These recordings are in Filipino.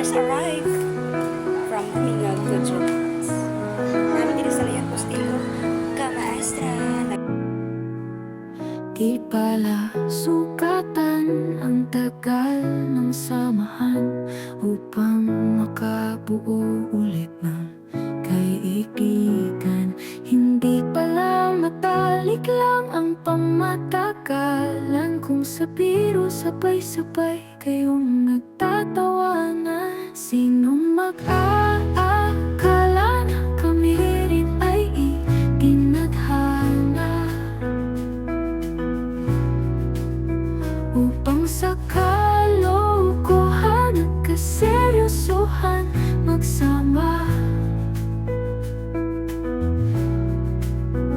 just arrived from Minga Gujarat. Namin din sa Layan Postelo, Kamaestra. Di pala sukatan ang tagal ng samahan upang makabuo ulit ng kaibigan. Hindi pala matalik lang ang pamatagalan kung sa biro sabay-sabay kayong nagtatawanan. Sinong mag-aakala na kami rin ay itinadhana upang sa kalokohan at kaseryosohan magsama.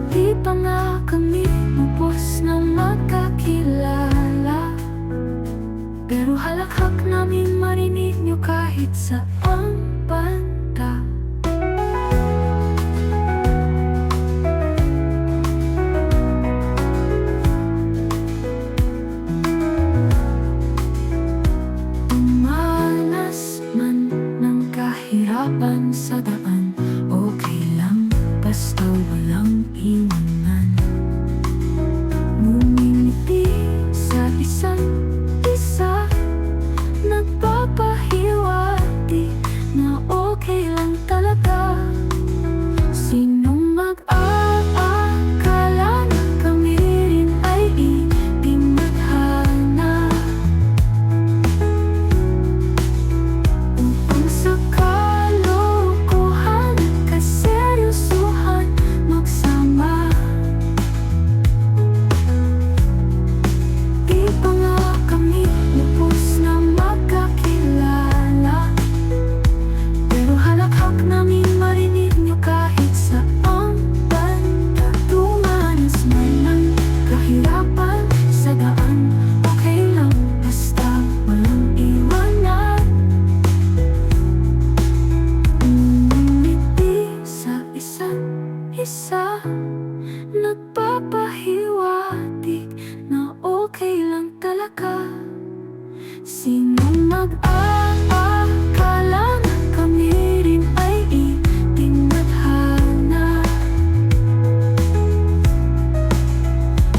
Di pa nga kami ubos na magkakilala, pero halakhak namin marinig nyo kahit saang banda. Umanas man ng kahirapan sa daan, okay lang basta walang iwanan. Ngumingiti sa isa't isa, nagpapahiwatig na okay lang talaga. Sinong mag-aakala na kami rin ay itinadhana upang sa kalokohan at kaseryosohan magsama. Di pa nga kami lubos na magkakilala, pero halakhak namin marinig nyo kahit saang banda. Dumanas man ng kahirapan sa daan, okay lang basta walang iwanan. Ngumiti sa isa't isa, nagpapahiwatig na okay lang talaga. Sinong mag-aakala na kami rin ay itinadhana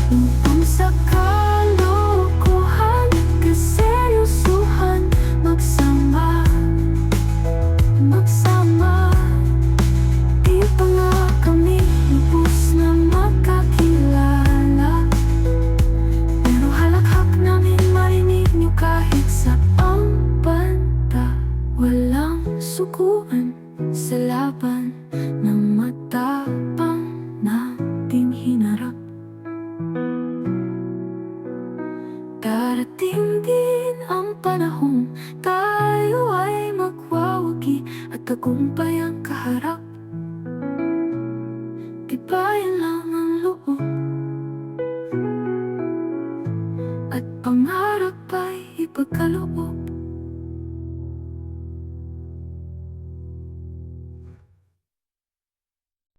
upang sa kalokohan at kaseryosohan magsama. Di pa nga kami lubos na magkakilala, pero halakhak namin marinig nyo kahit saang banda. Walang sukuan sa laban ng matapang nating hinarap. Darating din ang panahong tayo ay magwawagi at tagumpay ang kaharap. Tibayan lang ang loob at pangarap ay ipagkaloob.